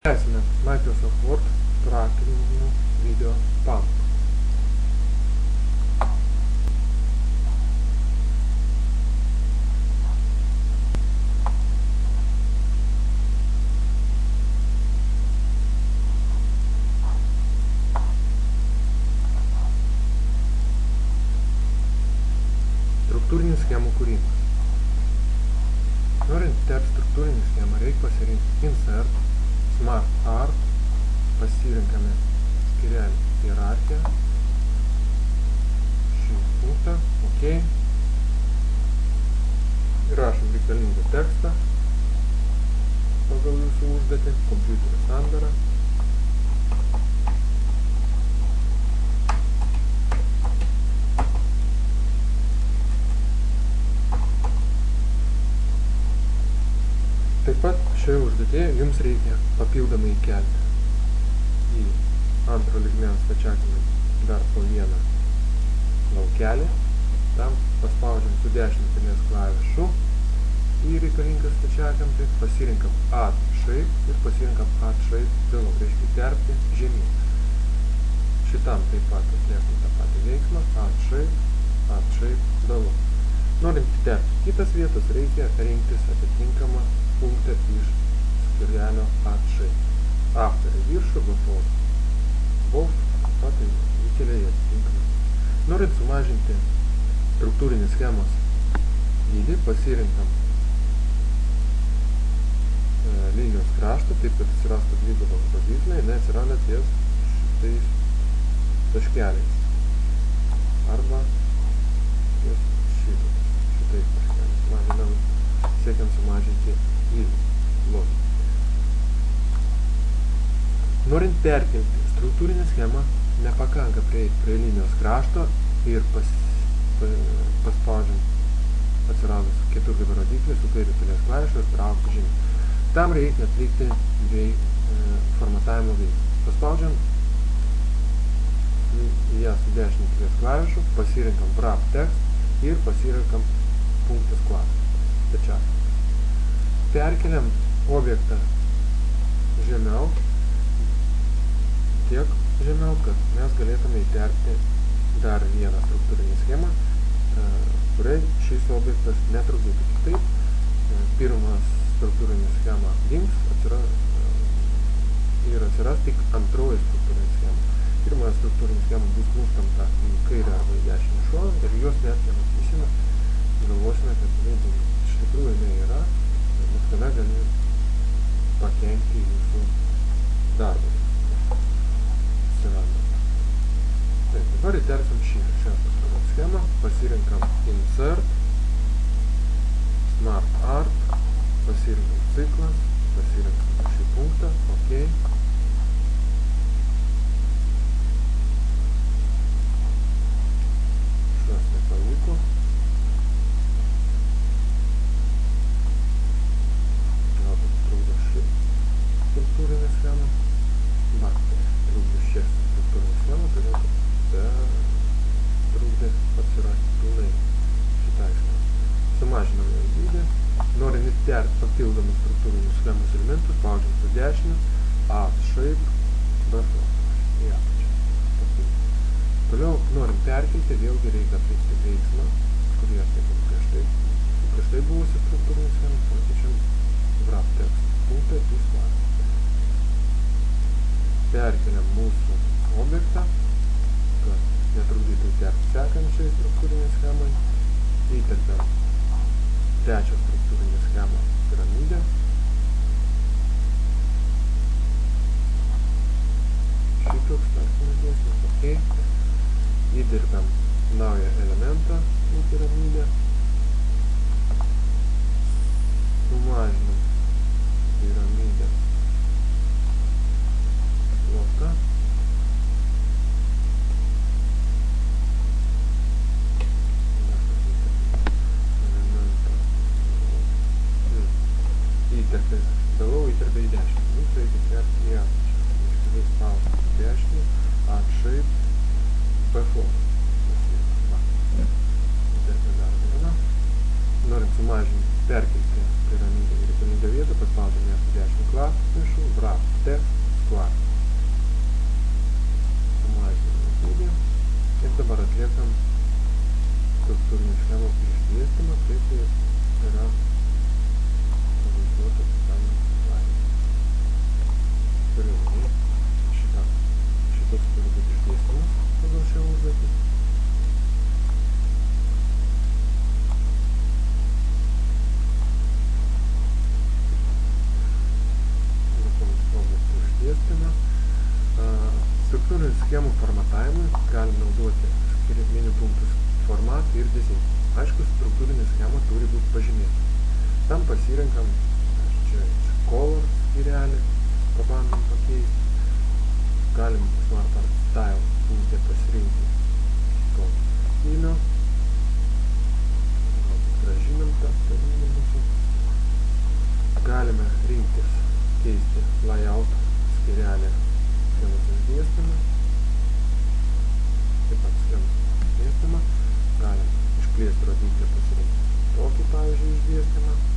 Tęsime Microsoft Word praktinių video pamoką. Struktūrinių schemų kūrimas. Norint tarp struktūrinių schemų reikia pasirinkti Insert, Smart Art, pasirinkame skyrelį hierarchiją, šį punktą, OK, įrašom reikalingą tekstą pagal jūsų užduotį, kompiuterio sandarą. Taip pat šioje užduotėje jums reikia papildomai įkelti į antro lygmens stačiakamį dar po vieną laukelį. Tam paspaudžiam su dešinės klavišu į reikalingą stačiakampį, pasirinkam Add Shape ir pasirinkam Add Shape below, reiškia terpti žemyn. Šitam taip pat atliekam tą patį veiksmą, Add Shape below. Norint terpti kitas vietas, reikia rinktis atitinkamą punktą iš skyrelio Add Shape. After į viršų, before, both, pat įkelia į atitinkamą. Norint sumažinti struktūrinės schemos dydį, pasirinkam linijos kraštą, taip kad atsirastų dviguba pozicija, jinai atsiranda ties šitais taškeliais. Arba ties šitais taškeliais. Mažinam, siekiam sumažinti dydį. Norint perkelti struktūrinę schemą, nepakanka prieiti prie linijos krašto ir paspaudžiam atsiradus keturkampio rodiklį su kairė pelės klavišu ir traukti žemyn. Tam reikia atlikti formatavimo veiksmą. Paspaudžiam ją su dešinės pelės klavišu, pasirinkam Wrap Text ir pasirinkam punktas klavišą. Tačiau perkeliam objektą žemiau, tiek žemiau, kad mes galėtume įterpti dar vieną struktūrinį schemą, kuriai šis objektas netrukdytų. Kitaip, pirmas struktūrinė schema dings ir atsiras tik antroji struktūrinė schema. Pirmoji struktūrinė schema bus nustamta į kairę arba į dešinę šoną ir jos net nematysime, galvosime, kad iš tikrųjų jinai yra, bet kada gali pakenkti jūsų darbą. Taip, dabar įterpsim šią struktūrinę schemą, pasirinkam Insert, Smart Art, pasirinkam ciklas, pasirinkam šį punktą, OK. Šios nepavyko. Galbūt trukdo šį struktūrinę schemą. Trukdo šią struktūrinę schemą, turėtų trukdė atsirasti pilnai šitai schemai. Sumažinam jau dydį. Norint įterpti papildomus struktūrinius schemos elementus, spaudžiam su dešinę, Add Shape, before, į apačią. Toliau, norint perkelti, vėlgi reikia atlikti veiksmą, kurį atliekam prieš tai buvusi struktūrinė schema, pakeičiam Wrap Text punktą į svarą. Perkeliam mūsų objektą, kad netrukdytų įterpti sekančiai struktūrinė schemai. Įterpiam trečią struktūrinę schemą piramidę. Šitoks tarpsnis dėsnis, OK. Įterpiam naują elementą į piramidę. Sumažinam piramidės plotą. Įterpė below, įterpė į dešinį. Mums reikia terpti į apačią. Iškeliai spausti į dešinį, Add Shape, before. Įterpė dar vieną. Struktūrinių schemų formatavimui galim naudoti skiriminių punktų formatą ir dizainį. Aišku, struktūrinė schema turi būti pažymėta. Tam pasirenkam čia color skyrelį, pabandom pakeisti. Galim Smart Art Style punkte pasirinkti tokį stilių. Grąžinam tą spalvinį mūsų. Galime rinktis keisti layout skyrelį schemos išdėstymą. Taip pat schemos išdėstymą. Galim išplėsti rodiklį pasirinkti tokį, pavyzdžiui, išdėstymą.